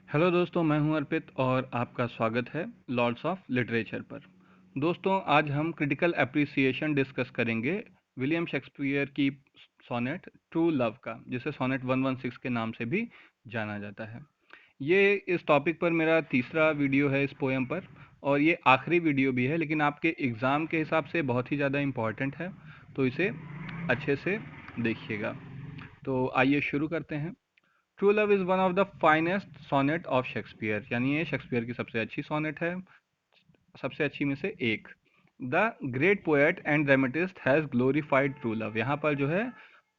Hello दोस्तों, मैं हूं अर्पित और आपका स्वागत है लॉर्ड्स ऑफ लिटरेचर पर। दोस्तों, आज हम क्रिटिकल एप्रिसिएशन डिस्कस करेंगे विलियम शेक्सपियर की सोनेट ट्रू लव का, जिसे सोनेट 116 के नाम से भी जाना जाता है। ये इस टॉपिक पर मेरा तीसरा वीडियो है इस पोएम पर, और ये आखिरी वीडियो भी है, लेकिन आपके एग्ज़ाम के हिसाब से बहुत ही ज़्यादा इम्पॉर्टेंट है, तो इसे अच्छे से देखिएगा। तो आइए शुरू करते हैं। True love is one of the finest sonnet of Shakespeare, यानी ये शेक्सपियर की सबसे अच्छी सोनेट है, सबसे अच्छी में से एक। The great poet and dramatist has glorified true love, यहाँ पर जो है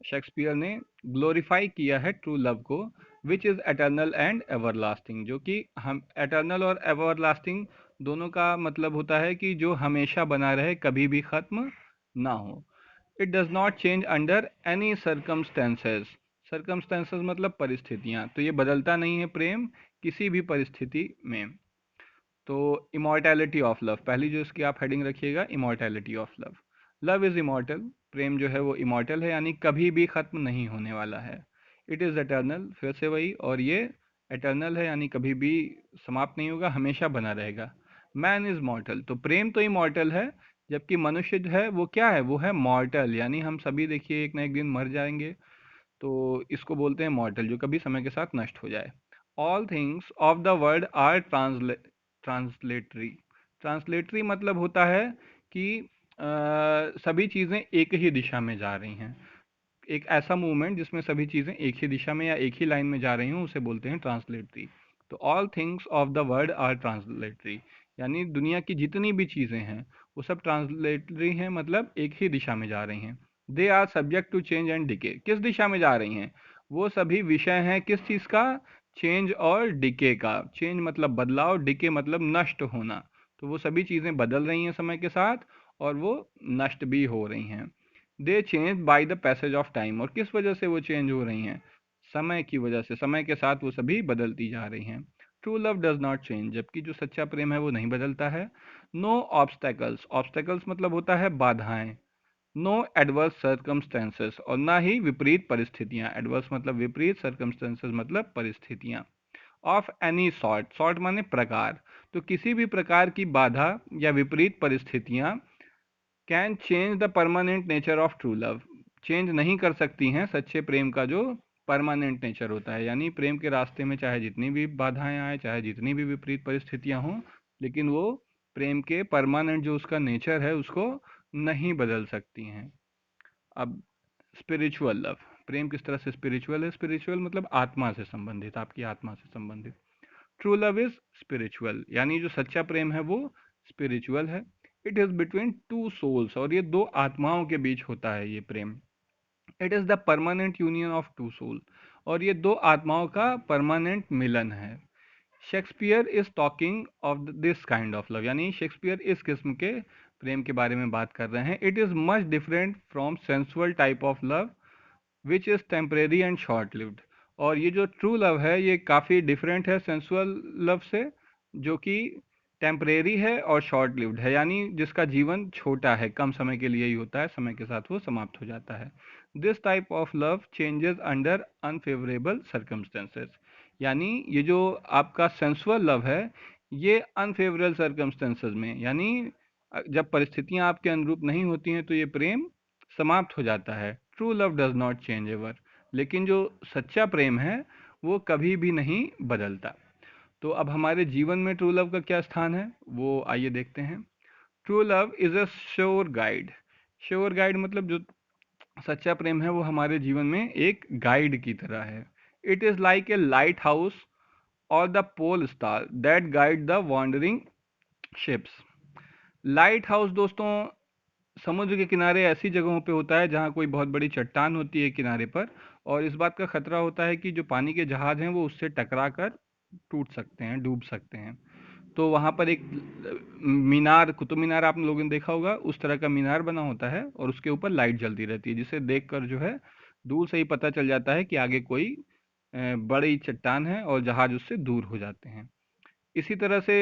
शेक्सपियर ने ग्लोरीफाई किया है ट्रू लव को, which is eternal and everlasting, जो कि हम एटर्नल और एवरलास्टिंग दोनों का मतलब होता है कि जो हमेशा बना रहे, कभी भी ख़त्म ना हो। It does not change under any circumstances. Circumstances मतलब परिस्थितियाँ, तो ये बदलता नहीं है प्रेम किसी भी परिस्थिति में। तो इमॉर्टैलिटी ऑफ लव, पहली जो इसकी आप हेडिंग रखिएगा, immortality of love. Love is immortal, प्रेम जो है वो इमॉर्टल है, यानी कभी भी ख़त्म नहीं होने वाला है। इट इज़ एटर्नल, फिर से वही, और ये एटर्नल है, यानी कभी भी समाप्त नहीं होगा, हमेशा बना रहेगा। मैन इज़ मॉर्टल, तो प्रेम तो इमॉर्टल है, जबकि मनुष्य जो है वो क्या है, वो है मॉर्टल, यानी हम सभी देखिए एक ना एक दिन मर जाएंगे, तो इसको बोलते हैं मॉर्टल, जो कभी समय के साथ नष्ट हो जाए। All things of the world are transitory. Transitory मतलब होता है कि सभी चीज़ें एक ही दिशा में जा रही हैं। एक ऐसा मूवमेंट जिसमें सभी चीज़ें एक ही दिशा में या एक ही लाइन में जा रही हूँ, उसे बोलते हैं ट्रांसलेटरी। तो all things of the world are transitory, यानी दुनिया की जितनी भी चीज़ें हैं वो सब ट्रांसलेटरी हैं, मतलब एक ही दिशा में जा रही हैं। They are subject to change and decay, किस दिशा में जा रही हैं, वो सभी विषय हैं किस चीज़ का, चेंज और डिके का। चेंज मतलब बदलाव, डिके मतलब नष्ट होना, तो वो सभी चीज़ें बदल रही हैं समय के साथ, और वो नष्ट भी हो रही हैं। दे change by the passage of time, और किस वजह से वो चेंज हो रही हैं, समय की वजह से, समय के साथ वो सभी बदलती जा रही हैं। True love does not change, जबकि जो सच्चा प्रेम है वो नहीं बदलता है। नो ऑब्स्टेकल्स, ऑब्स्टेकल्स मतलब होता है बाधाएं। नो एडवर्स सर्कमस्टेंसेस, और ना ही विपरीत परिस्थितियां। एडवर्स मतलब विपरीत, सर्कमस्टेंसेस मतलब परिस्थितियां। ऑफ एनी सॉर्ट, सॉर्ट माने प्रकार, तो किसी भी प्रकार की बाधा या विपरीत परिस्थितियां can change the permanent nature of true love, change नहीं कर सकती हैं सच्चे प्रेम का जो परमानेंट नेचर होता है। यानी प्रेम के रास्ते में चाहे जितनी भी बाधाएं आए, चाहे जितनी भी विपरीत परिस्थितियां हों, लेकिन वो प्रेम के परमानेंट जो उसका नेचर है उसको नहीं बदल सकती हैं। अब स्पिरिचुअल लव, प्रेम किस तरह से स्पिरिचुअल है। स्पिरिचुअल मतलब आत्मा से संबंधित, आपकी आत्मा से संबंधित। ट्रू लव इज स्पिरिचुअल, यानी जो सच्चा प्रेम है वो स्पिरिचुअल है। It is between two souls, और ये दो आत्माओं के बीच होता है ये प्रेम। It is the permanent union of two soul, और ये दो आत्माओं का परमानेंट मिलन है। Shakespeare is talking of this kind of love, यानी शेक्सपियर इस किस्म के प्रेम के बारे में बात कर रहे हैं। It is much different from sensual type of love which is temporary and short lived, और ये जो ट्रू लव है ये काफ़ी डिफरेंट है सेंसुअल लव से, जो कि टेम्परेरी है और शॉर्ट लिव्ड है, यानी जिसका जीवन छोटा है, कम समय के लिए ही होता है, समय के साथ वो समाप्त हो जाता है। This type of love changes under unfavourable circumstances, यानी ये जो आपका सेंसुअल लव है ये अनफेवरेबल सर्कमस्टेंसेस में, यानी जब परिस्थितियां आपके अनुरूप नहीं होती हैं तो ये प्रेम समाप्त हो जाता है। True love does not change ever, लेकिन जो सच्चा प्रेम है वो कभी भी नहीं बदलता। तो अब हमारे जीवन में ट्रू लव का क्या स्थान है वो आइए देखते हैं। True love is a sure guide. Sure guide मतलब जो सच्चा प्रेम है वो हमारे जीवन में एक गाइड की तरह है। It is like a lighthouse और the pole star that guide the wandering ships. Lighthouse दोस्तों समुद्र के किनारे ऐसी जगहों पे होता है जहाँ कोई बहुत बड़ी चट्टान होती है किनारे पर, और इस बात का खतरा होता है कि जो पानी के जहाज हैं वो उससे टकरा कर टूट सकते हैं, डूब सकते हैं। तो वहाँ पर एक मीनार, कुतुब मीनार आप लोगों ने देखा होगा, उस तरह का मीनार बना होता है, और उसके ऊपर लाइट जलती रहती है, जिसे देखकर जो है दूर से ही पता चल जाता है कि आगे कोई बड़ी चट्टान है, और जहाज उससे दूर हो जाते हैं। इसी तरह से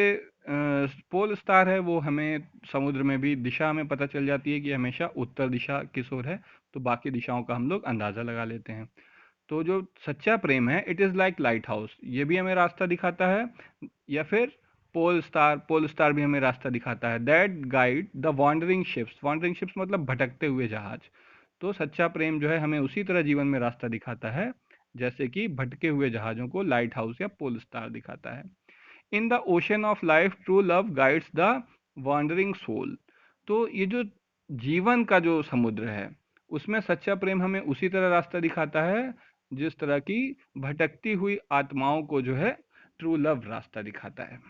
पोल स्टार है, वो हमें समुद्र में भी दिशा में पता चल जाती है कि हमेशा उत्तर दिशा किस ओर है, तो बाकी दिशाओं का हम लोग अंदाज़ा लगा लेते हैं। तो जो सच्चा प्रेम है, it is like light house, ये भी हमें रास्ता दिखाता है, या फिर पोल स्टार भी हमें रास्ता दिखाता है, that guide the wandering ships मतलब भटकते हुए जहाज। तो सच्चा प्रेम जो है हमें उसी तरह जीवन में रास्ता दिखाता है जैसे कि भटके हुए जहाज़ों को लाइट हाउस या पोल स्टार दिखाता है। In the ocean of life true love guides the wandering soul. तो ये जो जीवन का जो समुद्र है, उसमें सच्चा प्रेम हमें उसी तरह रास्ता दिखाता है जिस तरह की भटकती हुई आत्माओं को जो है ट्रू लव रास्ता दिखाता है।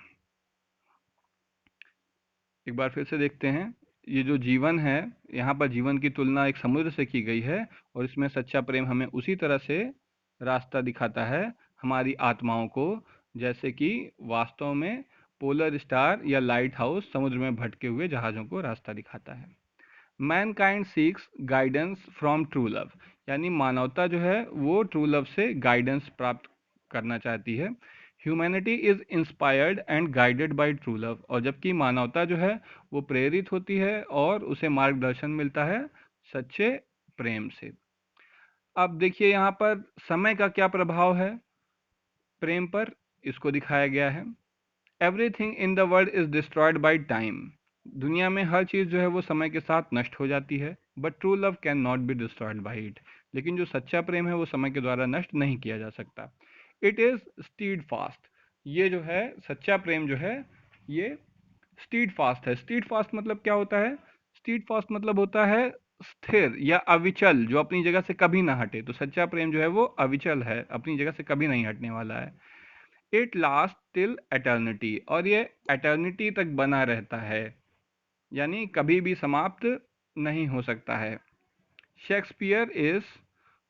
एक बार फिर से देखते हैं, ये जो जीवन है, यहाँ पर जीवन की तुलना एक समुद्र से की गई है, और इसमें सच्चा प्रेम हमें उसी तरह से रास्ता दिखाता है हमारी आत्माओं को, जैसे कि वास्तव में पोलर स्टार या लाइट हाउस समुद्र में भटके हुए जहाज़ों को रास्ता दिखाता है। Mankind seeks guidance from true love, यानी मानवता जो है वो ट्रू लव से गाइडेंस प्राप्त करना चाहती है। Humanity is inspired and guided by true love, और जबकि मानवता जो है वो प्रेरित होती है और उसे मार्गदर्शन मिलता है सच्चे प्रेम से। अब देखिए यहाँ पर समय का क्या प्रभाव है प्रेम पर, इसको दिखाया गया है। Everything in the world is destroyed by time, दुनिया में हर चीज़ जो है वो समय के साथ नष्ट हो जाती है, but true love can not be destroyed by it, लेकिन जो सच्चा प्रेम है वो समय के द्वारा नष्ट नहीं किया जा सकता। इट इज़ स्टीड फास्ट, ये जो है सच्चा प्रेम जो है ये स्टीड फास्ट है। स्टीड फास्ट मतलब क्या होता है? स्टीड फास्ट मतलब होता है स्थिर या अविचल, जो अपनी जगह से कभी ना हटे। तो सच्चा प्रेम जो है वो अविचल है, अपनी जगह से कभी नहीं हटने वाला है। इट लास्ट टिल एटर्निटी, और ये एटर्निटी तक बना रहता है, यानी कभी भी समाप्त नहीं हो सकता है। Shakespeare is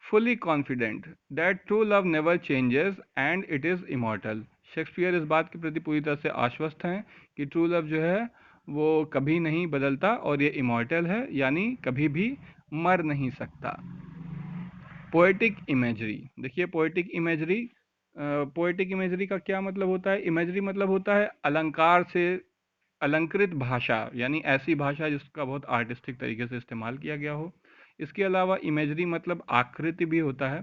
fully confident that true love never changes and it is immortal. Shakespeare इस बात के प्रति पूरी तरह से आश्वस्त हैं कि ट्रू लव जो है वो कभी नहीं बदलता और ये इमॉर्टल है, यानी कभी भी मर नहीं सकता। पोएटिक इमेजरी, देखिए पोएटिक इमेजरी का क्या मतलब होता है? इमेजरी मतलब होता है अलंकार से अलंकृत भाषा, यानी ऐसी भाषा जिसका बहुत आर्टिस्टिक तरीके से इस्तेमाल किया गया हो। इसके अलावा इमेजरी मतलब आकृति भी होता है।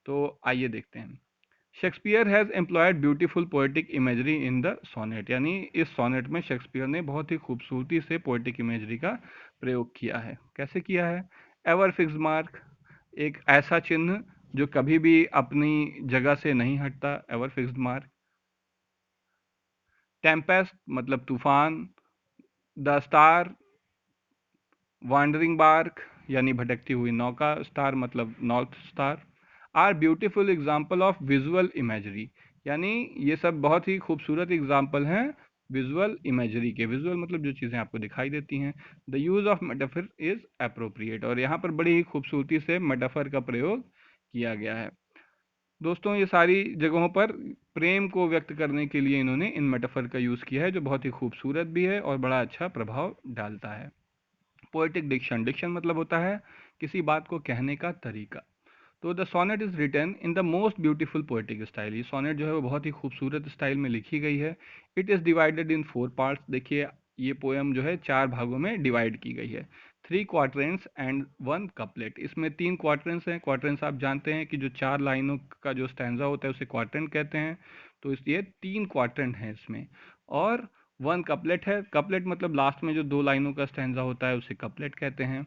तो आइए देखते हैं। Shakespeare has employed beautiful poetic imagery in the sonnet, यानी इस सोनेट में शेक्सपियर ने बहुत ही खूबसूरती से पोएटिक इमेजरी का प्रयोग किया है। कैसे किया है? एवर फिक्स मार्क, एक ऐसा चिन्ह जो कभी भी अपनी जगह से नहीं हटता, एवर फिक्स्ड मार्क। टेम्पेस्ट मतलब तूफान। द स्टार, वांडरिंग बार्क यानी भटकती हुई नौका, स्टार मतलब north star, are beautiful example of visual imagery, यानी ये सब बहुत ही खूबसूरत एग्जाम्पल हैं विजुअल इमेजरी के। विजुअल मतलब जो चीज़ें आपको दिखाई देती हैं। The use of metaphor is appropriate, और यहाँ पर बड़ी ही खूबसूरती से मेटाफर का प्रयोग किया गया है। दोस्तों ये सारी जगहों पर प्रेम को व्यक्त करने के लिए इन्होंने इन मेटाफर का यूज़ किया है, जो बहुत ही खूबसूरत भी है और बड़ा अच्छा प्रभाव डालता है। पोएटिक डिक्शन, डिक्शन मतलब होता है किसी बात को कहने का तरीका। तो the sonnet is written in the most beautiful poetic style, ये सोनेट जो है वो बहुत ही खूबसूरत स्टाइल में लिखी गई है। It is divided in 4 parts, देखिए ये पोएम जो है 4 भागों में डिवाइड की गई है। 3 क्वार्टरेंस एंड 1 कपलेट, इसमें 3 क्वार्टरेंस हैं। क्वार्टरेंस आप जानते हैं कि जो 4 लाइनों का जो स्टैंजा होता है उसे क्वार्टरेंट कहते हैं। तो इसलिए 3 क्वार्टरेंट हैं इसमें, और 1 कपलेट है। कपलेट मतलब लास्ट में जो 2 लाइनों का स्टैंजा होता है उसे कपलेट कहते हैं।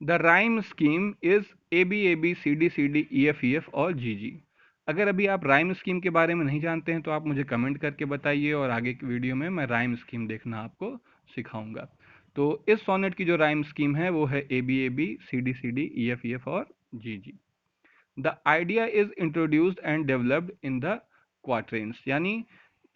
The rhyme scheme is A B C D E F और जी जी। अगर अभी आप राइम स्कीम के बारे में नहीं जानते हैं तो आप मुझे कमेंट करके बताइए, और आगे की वीडियो में मैं राइम स्कीम देखना आपको सिखाऊंगा। तो इस सोनेट की जो राइम स्कीम है वो है A B C D E F और जी जी। The idea is introduced and developed in the quarterings, यानी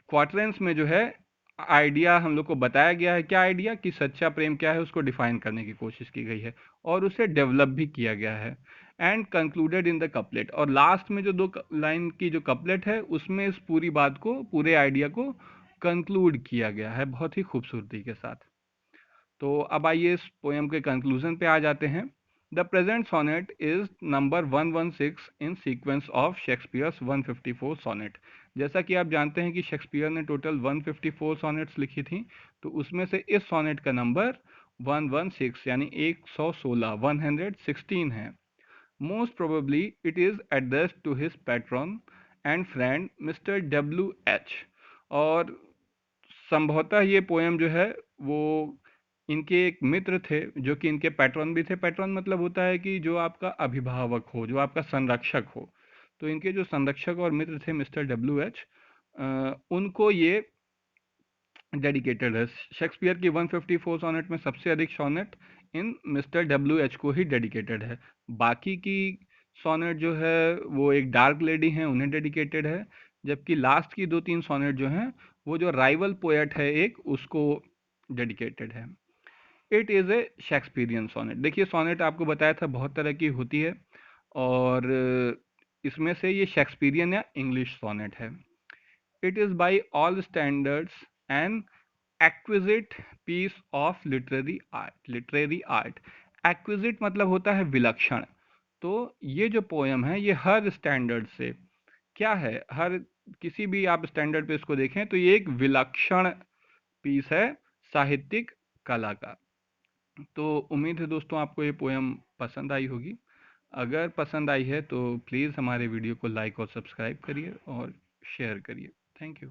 क्वार्टरेंस में जो है आइडिया हम लोग को बताया गया है। क्या आइडिया? कि सच्चा प्रेम क्या है उसको डिफाइन करने की कोशिश की गई है, और उसे डेवलप भी किया गया है। And concluded in the couplet, और लास्ट में जो 2 लाइन की जो कपलेट है उसमें इस पूरी बात को, पूरे आइडिया को कंक्लूड किया गया है बहुत ही खूबसूरती के साथ। तो अब आइए इस पोएम के कंक्लूजन पे आ जाते हैं। The present sonnet is number 116 in sequence of Shakespeare's 154 sonnet. जैसा कि आप जानते हैं कि शेक्सपियर ने टोटल 154 सोनेट्स लिखी थी, तो उसमें से इस सोनेट का नंबर 116 यानी 116 116 है। Most probably it is addressed to his patron and friend Mr. W.H. और संभवतः ये पोयम जो है वो इनके एक मित्र थे जो कि इनके पैट्रन भी थे। पैट्रन मतलब होता है कि जो आपका अभिभावक हो, जो आपका संरक्षक हो। तो इनके जो संरक्षक और मित्र थे मिस्टर W.H. उनको ये डेडिकेटेड है। शेक्सपियर की 154 सोनेट में सबसे अधिक सोनेट इन मिस्टर W.H. को ही डेडिकेटेड है। बाकी की सोनेट जो है वो एक डार्क लेडी हैं, उन्हें डेडिकेटेड है। जबकि लास्ट की 2-3 सोनेट जो हैं वो जो राइवल पोएट है एक, उसको डेडिकेटेड है। It is a Shakespearean sonnet. देखिए सोनेट आपको बताया था बहुत तरह की होती है और इसमें से ये शेक्सपियरियन या इंग्लिश सोनेट है। It is by all standards and exquisite piece of literary art. Exquisite मतलब होता है विलक्षण। तो ये जो पोयम है ये हर स्टैंडर्ड से क्या है, हर किसी भी आप स्टैंडर्ड पे इसको देखें तो ये एक विलक्षण पीस है साहित्यिक कला का। तो उम्मीद है दोस्तों आपको ये पोयम पसंद आई होगी। अगर पसंद आई है तो प्लीज़ हमारे वीडियो को लाइक और सब्सक्राइब करिए और शेयर करिए। Thank you.